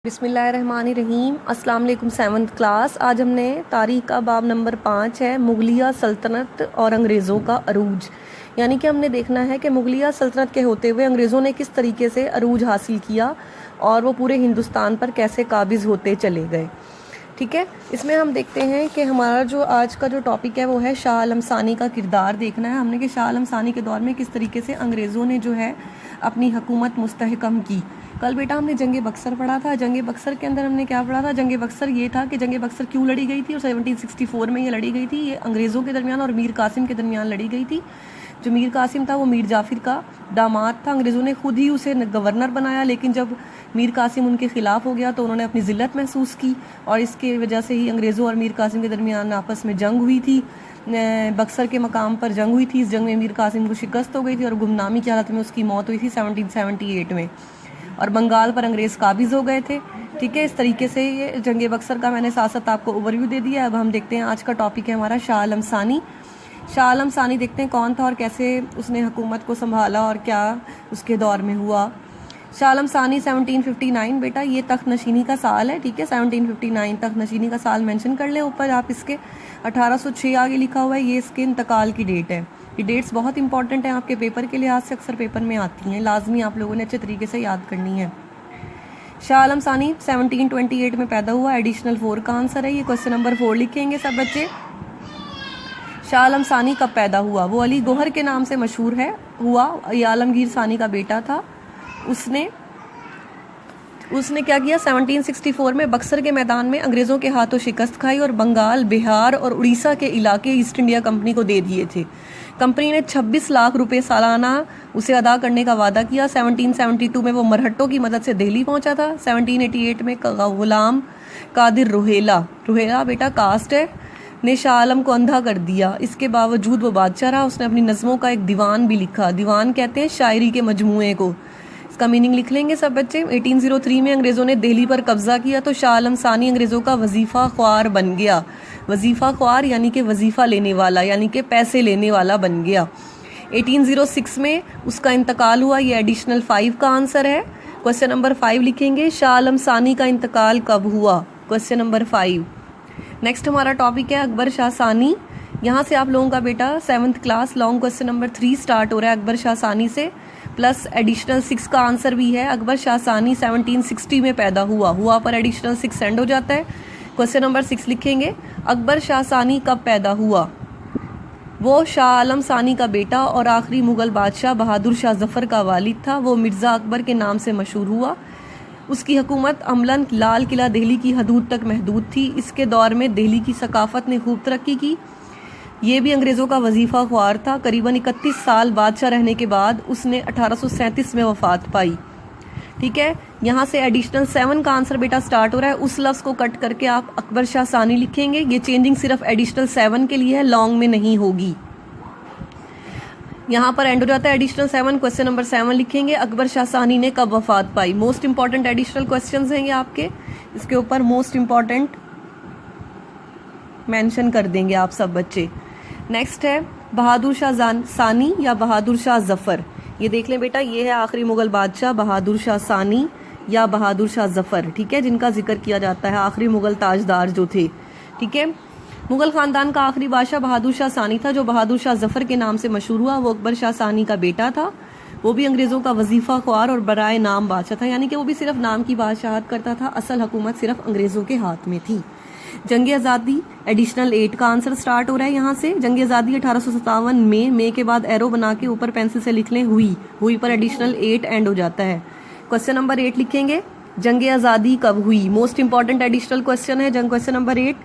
बिस्मिल्लाहिर्रहमानिर्रहीम। अस्सलाम वालेकुम। 7th class. आज हमने तारीख़ का बाब नंबर 5 है, मुगलिया सल्तनत और अंग्रेज़ों का अरूज। यानी कि हमने देखना है कि मुगलिया सल्तनत के होते हुए अंग्रेज़ों ने किस तरीके से अरूज हासिल किया और वो पूरे हिंदुस्तान पर कैसे काबिज़ होते चले गए। ठीक है, इसमें हम देखते हैं कि हमारा जो आज का जो टॉपिक है वो है शाह आलम सानी का किरदार देखना है हमने कि शाह आलम सानी के दौर में किस तरीके से अंग्रेज़ों ने जो है अपनी हुकूमत मुस्तहकम की। कल बेटा हमने जंग बक्सर पढ़ा था। जंग बक्सर के अंदर हमने क्या पढ़ा था? जंग बक्सर ये था कि जंग बक्सर क्यों लड़ी गई थी और 1764 में ये लड़ी गई थी। ये अंग्रेज़ों के दरमियान और मीर कासिम के दरमियान लड़ी गई थी। जो मीर कासिम था वो मीर जाफिर का दामाद था। अंग्रेज़ों ने खुद ही उसे गवर्नर बनाया, लेकिन जब मीर कासिम उनके ख़िलाफ़ हो गया तो उन्होंने अपनी ज़िल्लत महसूस की और इसके वजह से ही अंग्रेज़ों और मीर कासिम के दरमियान आपस में जंग हुई थी। बक्सर के मकाम पर जंग हुई थी। इस जंग में मीर कासिम को शिकस्त हो गई थी और गुमनामी की हालत में उसकी मौत हुई थी 1778 में, और बंगाल पर अंग्रेज़ काबिज़ हो गए थे। ठीक है, इस तरीके से ये जंग बक्सर का मैंने साथ साथ आपको ओवरव्यू दे दिया। अब हम देखते हैं आज का टॉपिक है हमारा शाह आलम सानी। शाह आलम सानी देखते हैं कौन था और कैसे उसने हुकूमत को संभाला और क्या उसके दौर में हुआ। शाह आलम सानी 1759 बेटा ये तख्त नशीनी का साल है। ठीक है, 1759 तख्त नशीनी का साल मेंशन कर लें ऊपर आप। इसके 1806 आगे लिखा हुआ है, ये इसके इंतकाल की डेट है। ये डेट्स बहुत इंपॉर्टेंट हैं आपके पेपर के लिहाज से, अक्सर पेपर में आती हैं, लाजमी आप लोगों ने अच्छे तरीके से याद करनी है। शाह आलम सानी 1728 में पैदा हुआ। एडिशनल 4 का आंसर है ये। क्वेश्चन नंबर 4 लिखेंगे सब बच्चे। शाह आलम सानी कब पैदा हुआ? वो अली गौहर के नाम से मशहूर है हुआ। ये आलमगीर सानी का बेटा था। उसने क्या किया? 1764 में बक्सर के मैदान में अंग्रेज़ों के हाथों शिकस्त खाई और बंगाल, बिहार और उड़ीसा के इलाके ईस्ट इंडिया कंपनी को दे दिए थे। कंपनी ने 26 लाख रुपए सालाना उसे अदा करने का वादा किया। 1772 में वो मरहट्टों की मदद से दिल्ली पहुंचा था। 1788 में गुलाम कादिर रोहेला बेटा कास्ट है, ने शाह आलम को अंधा कर दिया। इसके बावजूद वो बादशाह रहा। उसने अपनी नज़मों का एक दीवान भी लिखा। दीवान कहते हैं शायरी के मजमूए को। इसका मीनिंग लिख लेंगे सब बच्चे। 1803 में अंग्रेज़ों ने दिल्ली पर कब्जा किया तो शाह आलम सानी अंग्रेज़ों का वजीफ़ा ख्वार बन गया। वजीफ़ा ख्वार यानी कि वजीफ़ा लेने वाला, यानी कि पैसे लेने वाला बन गया। 1806 में उसका इंतकाल हुआ। ये एडिशनल 5 का आंसर है। क्वेश्चन नंबर 5 लिखेंगे, शाह आलम सानी का इंतकाल कब हुआ? Question number 5। नेक्स्ट हमारा टॉपिक है अकबर शाह सानी। यहाँ से आप लोगों का बेटा 7th class long question number 3 start हो रहा है अकबर शाह सानी से, प्लस एडिशनल 6 का आंसर भी है। अकबर शाह सानी 1760 में पैदा हुआ पर एडिशनल 6 एंड हो जाता है। क्वेश्चन नंबर 6 लिखेंगे, अकबर शाह सानी कब पैदा हुआ? वो शाह आलम सानी का बेटा और आखिरी मुग़ल बादशाह बहादुर शाह जफ़र का वालिद था। वो मिर्ज़ा अकबर के नाम से मशहूर हुआ। उसकी हुकूमत अमलन लाल किला दिल्ली की हदूद तक महदूद थी। इसके दौर में दिल्ली की सकाफ़त ने खूब तरक्की की। ये भी अंग्रेज़ों का वजीफ़ा ख्वार था। करीबन 31 साल बादशाह रहने के बाद उसने 1837 में वफ़ात पाई। ठीक है, यहाँ से एडिशनल 7 का आंसर बेटा स्टार्ट हो रहा है। उस लफ्ज़ को कट करके आप अकबर शाह सानी लिखेंगे। ये चेंजिंग सिर्फ एडिशनल 7 के लिए है, लॉन्ग में नहीं होगी। यहाँ पर एंड हो जाता है एडिशनल 7। क्वेश्चन नंबर 7 लिखेंगे, अकबर शाह सानी ने कब वफ़ात पाई? मोस्ट इंपॉर्टेंट एडिशनल क्वेश्चंस हैं ये आपके, इसके ऊपर मोस्ट इंपॉर्टेंट मेंशन कर देंगे आप सब बच्चे। नेक्स्ट है बहादुर शाह सानी या बहादुर शाह जफ़र। ये देख लें बेटा, ये है आखिरी मुग़ल बादशाह बहादुर शाह सानी या बहादुर शाह जफ़र। ठीक है, जिनका जिक्र किया जाता है, आखिरी मुग़ल ताजदार जो थे। ठीक है, मुग़ल ख़ानदान का आखिरी बादशाह बहादुर शाह सानी था, जो बहादुर शाह जफ़र के नाम से मशहूर हुआ। वो अकबर शाह सानी का बेटा था। वो भी अंग्रेज़ों का वजीफ़ा ख्वार और बराए नाम बादशाह था, यानी कि वो भी सिर्फ नाम की बादशाहत करता था, असल हुकूमत सिर्फ अंग्रेज़ों के हाथ में थी। जंग आज़ादी एडिशनल 8 का आंसर स्टार्ट हो रहा है यहाँ से। जंग आज़ादी 1857 में के बाद एरो बना के ऊपर पेंसिल से लिख लें हुई पर एडिशनल 8 एंड हो जाता है। क्वेश्चन नंबर 8 लिखेंगे, जंग आज़ादी कब हुई? मोस्ट इंपॉर्टेंट एडिशनल क्वेश्चन है क्वेश्चन नंबर 8।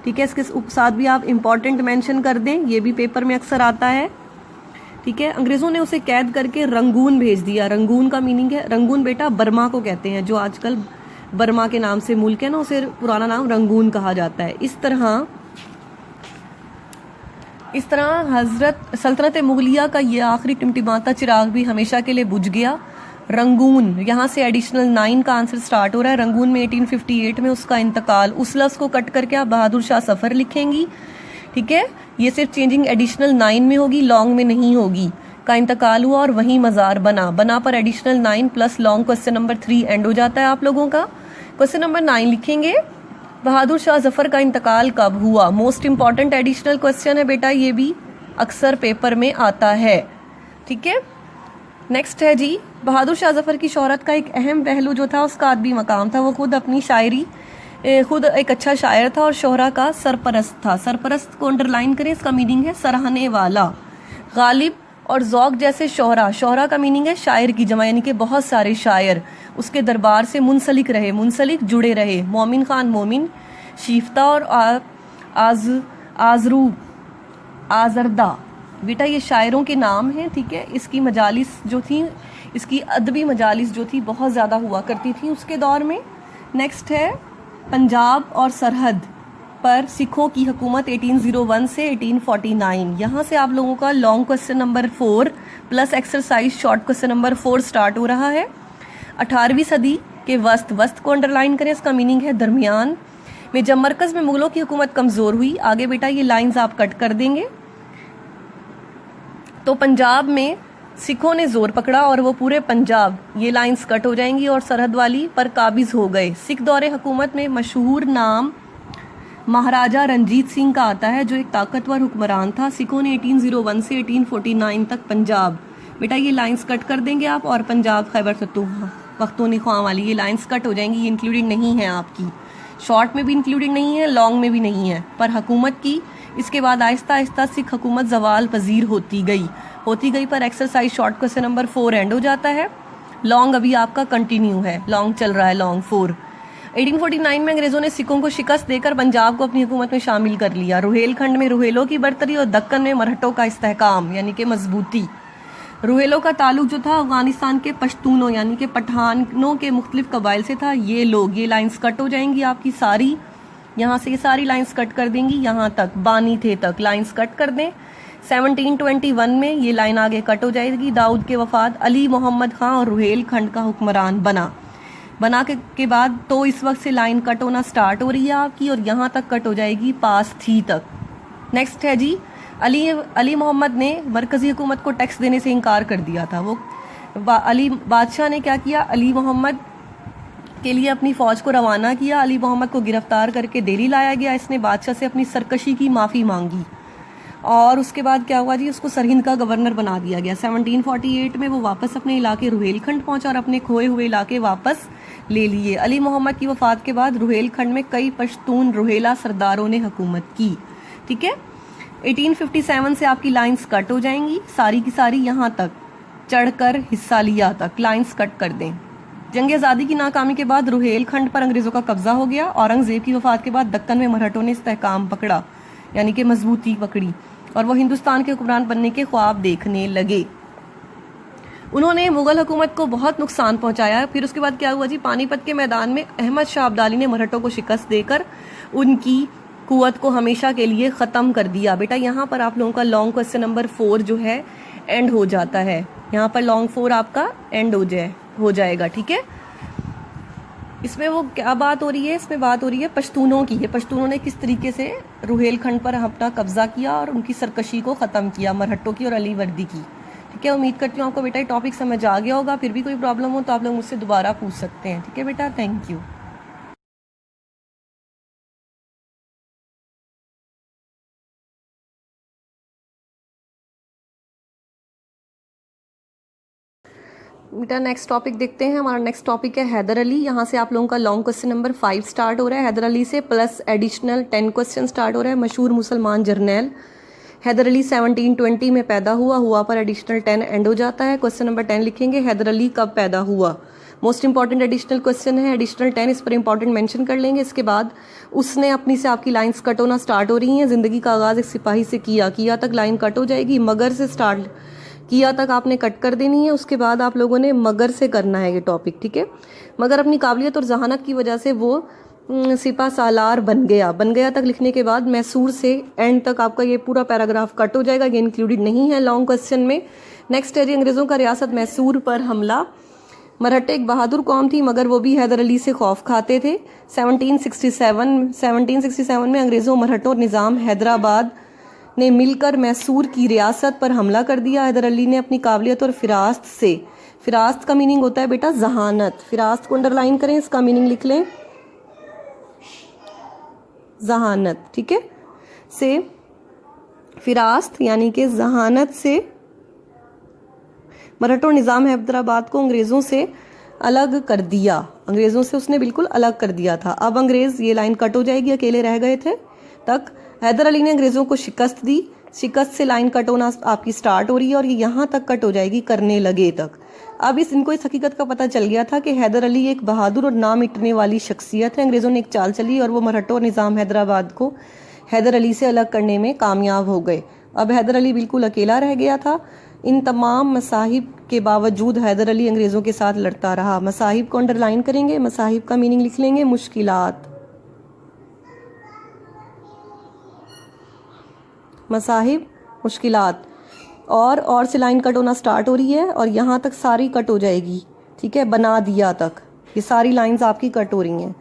ठीक है, इसके साथ भी आप इंपॉर्टेंट मेंशन कर दें, ये भी पेपर में अक्सर आता है। ठीक है, अंग्रेज़ों ने उसे कैद करके रंगून भेज दिया। रंगून का मीनिंग है, रंगून बेटा बर्मा को कहते हैं, जो आजकल बर्मा के नाम से मुल्क है ना, उसे पुराना नाम रंगून कहा जाता है। इस तरह हजरत सल्तनत मुगलिया का ये आखिरी टिमटिमाता चिराग भी हमेशा के लिए बुझ गया। रंगून, यहाँ से एडिशनल 9 का आंसर स्टार्ट हो रहा है। रंगून में 1858 में उसका इंतकाल। उस लफ्ज़ को कट करके आप बहादुर शाह सफ़र लिखेंगी। ठीक है, ये सिर्फ चेंजिंग एडिशनल 9 में होगी, लॉन्ग में नहीं होगी। का इंतकाल हुआ और वहीं मज़ार बना पर additional 9 plus long question number 3 and हो जाता है आप लोगों का। क्वेश्चन नंबर 9 लिखेंगे, बहादुर शाह जफर का इंतकाल कब हुआ। मोस्ट इंपॉर्टेंट एडिशनल क्वेश्चन है बेटा, ये भी अक्सर पेपर में आता है, ठीक है। नेक्स्ट है जी, बहादुर शाह जफर की शोहरत का एक अहम पहलू जो था उसका अदबी मकाम था। वो खुद अपनी शायरी, खुद एक अच्छा शायर था और शोहरा का सरपरस्त था। सरपरस्त को अंडरलाइन करें, इसका मीनिंग है सराहने वाला। गालिब और ज़ौक जैसे शोहरा, शोहरा का मीनिंग है शायर की जमा, यानी कि बहुत सारे शायर उसके दरबार से मुंसलिक रहे, मुंसलिक जुड़े रहे। मोमिन खान मोमिन, शीफ्ता और आजरू आजरदा, बेटा ये शायरों के नाम हैं, ठीक है। इसकी मजालिस जो थी, इसकी अदबी मजालिस जो थी बहुत ज़्यादा हुआ करती थी उसके दौर में। नेक्स्ट है, पंजाब और सरहद पर सिखों की हुकूमत 1801 से 1849। यहाँ से आप लोगों का long question number 4 plus exercise short question number 4 start हो रहा है। 18वीं सदी के वस्त, वस्त को अंडरलाइन करें, इसका मीनिंग है दरमियान में, जब मरकज़ में मुगलों की हुकूमत कमज़ोर हुई। आगे बेटा ये लाइंस आप कट कर देंगे। तो पंजाब में सिखों ने जोर पकड़ा और वो पूरे पंजाब, ये लाइंस कट हो जाएंगी, और सरहद वाली पर काबिज हो गए। सिख दौरे हुकूमत में मशहूर नाम महाराजा रंजीत सिंह का आता है, जो एक ताकतवर हुक्मरान था। सिखों ने 1801 से 1849 तक पंजाब, बेटा ये लाइंस कट कर देंगे आप, और पंजाब खैबर पख्तूनख्वा वाली ये लाइंस कट हो जाएंगी, ये इंक्लूडिंग नहीं है आपकी, शॉर्ट में भी इंक्लूडिंग नहीं है, लॉन्ग में भी नहीं है, पर हुकूमत की। इसके बाद आहिस्ता आहिस्ता सिख हुकूमत जवाल पजीर होती गई, पर exercise short question number 4 and हो जाता है। लॉन्ग अभी आपका कंटिन्यू है, लॉन्ग चल रहा है, लॉन्ग 4। 1849 में अंग्रेजों ने सिखों को शिकस्त देकर पंजाब को अपनी हुकूमत में शामिल कर लिया। रुहेलखंड में रुहेलों की बर्तरी और दक्कन में मरहटों का इस्तेहकाम, यानी कि मजबूती। रुहेलों का ताल्लुक जो था अफगानिस्तान के पश्तूनों यानी कि पठानों के मुख्तलिफ कबाइल से था। ये लोग, ये लाइंस कट हो जाएंगी आपकी सारी, यहाँ से ये सारी लाइंस कट कर देंगी, यहाँ तक बानी थे तक लाइंस कट कर दें। 1721 में ये लाइन आगे कट हो जाएगी। दाऊद के वफात अली मोहम्मद खां और रुहेलखंड का हुक्मरान बना के बाद तो इस वक्त से लाइन कट होना स्टार्ट हो रही है आपकी, और यहाँ तक कट हो जाएगी पास थी तक। नेक्स्ट है जी, अली मोहम्मद ने मरकजी हुकूमत को टैक्स देने से इनकार कर दिया था। वो अली बादशाह ने क्या किया, अली मोहम्मद के लिए अपनी फौज को रवाना किया। अली मोहम्मद को गिरफ्तार करके दिल्ली लाया गया। इसने बादशाह से अपनी सरकशी की माफ़ी मांगी, और उसके बाद क्या हुआ जी, उसको सरहिंद का गवर्नर बना दिया गया। 1748 में वो वापस अपने इलाके रुहेलखंड पहुंचा और अपने खोए हुए इलाके वापस ले लिए। अली मोहम्मद की वफात के बाद रुहेलखंड में कई पश्तून रुहेला सरदारों ने हुकूमत की, ठीक है। 1857 से आपकी लाइंस कट हो जाएंगी सारी की सारी, यहाँ तक चढ़कर हिस्सा लिया तक लाइंस कट कर दें। जंग आज़ादी की नाकामी के बाद रुहेलखंड पर अंग्रेज़ों का कब्जा हो गया। औरंगजेब की वफात के बाद दक्कन में मराठों ने इस्तेहकाम पकड़ा, यानी कि मजबूती पकड़ी, और वो हिंदुस्तान के हुक्मरान बनने के ख्वाब देखने लगे। उन्होंने मुगल हुकूमत को बहुत नुकसान पहुंचाया। फिर उसके बाद क्या हुआ जी, पानीपत के मैदान में अहमद शाह अब्दाली ने मराठों को शिकस्त देकर उनकी कुवत को हमेशा के लिए ख़त्म कर दिया। बेटा यहाँ पर आप लोगों का लॉन्ग क्वेश्चन नंबर 4 जो है एंड हो जाता है, यहाँ पर लॉन्ग 4 आपका एंड हो जाएगा, ठीक है। इसमें वो क्या बात हो रही है, इसमें बात हो रही है पश्तूनों की। ये पश्तूनों ने किस तरीके से रुहेलखंड पर अपना कब्जा किया और उनकी सरकशी को ख़त्म किया, मरहट्टों की और अली वर्दी की, ठीक है। उम्मीद करती हूँ आपको बेटा ये टॉपिक समझ आ गया होगा। फिर भी कोई प्रॉब्लम हो तो आप लोग मुझसे दोबारा पूछ सकते हैं, ठीक है बेटा। Thank you. बेटा नेक्स्ट टॉपिक देखते हैं। हमारा नेक्स्ट टॉपिक है हैदर अली। यहाँ से आप लोगों का लॉन्ग क्वेश्चन नंबर 5 स्टार्ट हो रहा है। हैदर अली से प्लस एडिशनल 10 क्वेश्चन स्टार्ट हो रहा है। मशहूर मुसलमान जर्नैल हैदर अली 1720 में पैदा हुआ पर एडिशनल 10 एंड हो जाता है। क्वेश्चन नंबर 10 लिखेंगे, हैदर अली कब पैदा हुआ। मोस्ट इंपॉर्टेंट एडिशनल क्वेश्चन है, एडिशनल 10 इस पर इंपॉर्टेंट मेंशन कर लेंगे। इसके बाद उसने अपनी से आपकी लाइंस कट होना स्टार्ट हो रही हैं। ज़िंदगी का आगाज़ एक सिपाही से किया तक लाइन कट हो जाएगी। मगर से स्टार्ट किया तक आपने कट कर देनी है। उसके बाद आप लोगों ने मगर से करना है ये टॉपिक, ठीक है। मगर अपनी काबिलियत और जहानत की वजह से वो सिपा सालार बन गया तक लिखने के बाद मैसूर से एंड तक आपका ये पूरा पैराग्राफ कट हो जाएगा। ये इंक्लूडेड नहीं है लॉन्ग क्वेश्चन में। नेक्स्ट है जी, अंग्रेज़ों का रियासत मैसूर पर हमला। मराठे एक बहादुर कौम थी मगर वो भी हैदर अली से खौफ खाते थे। 1767 में अंग्रेज़ों मराठों निज़ाम हैदराबाद ने मिलकर मैसूर की रियासत पर हमला कर दिया। हैदर अली ने अपनी काबिलियत और फिरास्त का मीनिंग होता है बेटा जहानत। फिरास्त को अंडरलाइन करें, इसका मीनिंग लिख लें जहानत, ठीक है, से फिरास्त यानी कि जहानत से मराठा निज़ाम हैदराबाद को अंग्रेज़ों से अलग कर दिया। अंग्रेज़ों से उसने बिल्कुल अलग कर दिया था। अब अंग्रेज़, ये लाइन कट हो जाएगी, अकेले रह गए थे तक। हैदर अली ने अंग्रेज़ों को शिकस्त दी, शिकस्त से लाइन कट होना आपकी स्टार्ट हो रही है और ये यहाँ तक कट हो जाएगी, करने लगे तक। अब इनको इस हकीकत का पता चल गया था कि हैदर अली एक बहादुर और ना मिटने वाली शख्सियत है। अंग्रेज़ों ने एक चाल चली और वो मराठा और निज़ाम हैदराबाद को हैदर अली से अलग करने में कामयाब हो गए। अब हैदर अली बिल्कुल अकेला रह गया था। इन तमाम मसाहिब के बावजूद हैदर अली अंग्रेज़ों के साथ लड़ता रहा। मसाहिब को अंडरलाइन करेंगे, मसाहिब का मीनिंग लिख लेंगे, मुश्किलात, मसाहिब, मुश्किलात। और से लाइन कट होना स्टार्ट हो रही है और यहाँ तक सारी कट हो जाएगी, ठीक है, बना दिया तक ये सारी लाइंस आपकी कट हो रही हैं।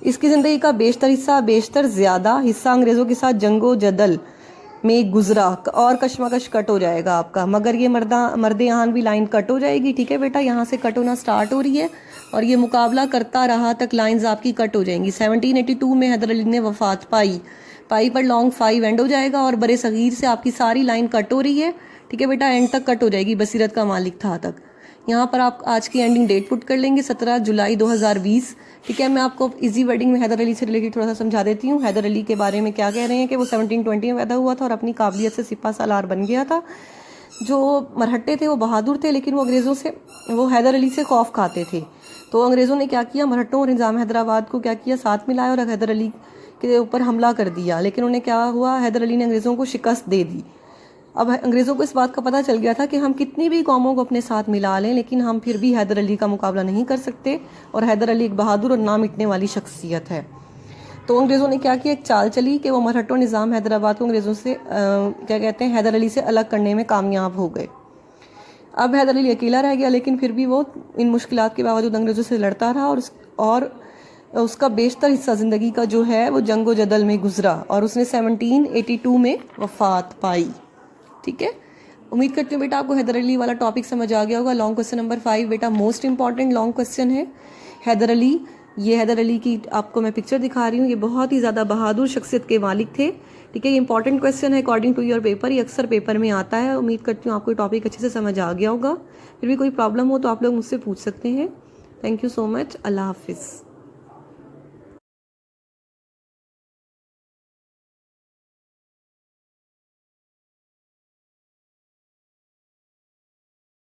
इसकी ज़िंदगी का बेशतर हिस्सा, बेशतर ज़्यादा हिस्सा अंग्रेज़ों के साथ जंगो जदल में गुजरा और कशमकश कट हो जाएगा आपका। मगर ये मर्द यहाँ भी लाइन कट हो जाएगी, ठीक है बेटा, यहाँ से कट होना स्टार्ट हो रही है और ये मुकाबला करता रहा तक लाइंस आपकी कट हो जाएंगी। 1782 में हैदर अली ने वफात पाई पर लॉन्ग 5 एंड हो जाएगा और बड़े सगीर से आपकी सारी लाइन कट हो रही है, ठीक है बेटा, एंड तक कट हो जाएगी, बसीरत का मालिक था तक। यहाँ पर आप आज की एंडिंग डेट पुट कर लेंगे 17 जुलाई 2020, ठीक है। मैं आपको इजी वर्डिंग में हैदर अली से रिलेटेड थोड़ा सा समझा देती हूँ। हैदर अली के बारे में क्या कह रहे हैं कि वो 1720 में पैदा हुआ था और अपनी काबिलियत से सिपा सालार बन गया था। जो मरहट्टे थे वो बहादुर थे, लेकिन वो अंग्रेज़ों से, वो हैदर अली से खौफ खाते थे। तो अंग्रेज़ों ने क्या किया, मरहट्टों और निज़ाम हैदराबाद को क्या किया, साथ मिलाया और हैदर अली के ऊपर हमला कर दिया। लेकिन उन्हें क्या हुआ, हैदर अली ने अंग्रेज़ों को शिकस्त दे दी। अब अंग्रेज़ों को इस बात का पता चल गया था कि हम कितनी भी कौमों को अपने साथ मिला लें, लेकिन हम फिर भी हैदर अली का मुकाबला नहीं कर सकते और हैदर अली एक बहादुर और ना मिटने वाली शख्सियत है। तो अंग्रेज़ों ने क्या किया, एक चाल चली कि वो मरहट्टों निज़ाम हैदराबाद को अंग्रेज़ों से क्या कहते हैं, हैदर अली से अलग करने में कामयाब हो गए। अब हैदर अली अकेला रह गया, लेकिन फिर भी वो इन मुश्किलात के बावजूद अंग्रेज़ों से लड़ता रहा और उसका बेशतर हिस्सा ज़िंदगी का जो है वो जंगो जदल में गुजरा और उसने 1782 में वफ़ात पाई, ठीक है। उम्मीद करती हूँ बेटा आपको हैदर अली वाला टॉपिक समझ आ गया होगा। लॉन्ग क्वेश्चन नंबर 5 बेटा मोस्ट इंपॉर्टेंट लॉन्ग क्वेश्चन है। हैदर अली, ये हैदर अली की आपको मैं पिक्चर दिखा रही हूँ, ये बहुत ही ज़्यादा बहादुर शख्सियत के मालिक थे, ठीक है। ये इंपॉर्टेंट क्वेश्चन है अकॉर्डिंग टू योर पेपर, ये अक्सर पेपर में आता है। उम्मीद करती हूँ आपको टॉपिक अच्छे से समझ आ गया होगा। फिर भी कोई प्रॉब्लम हो तो आप लोग मुझसे पूछ सकते हैं। थैंक यू सो मच, अल्लाह हाफिज़।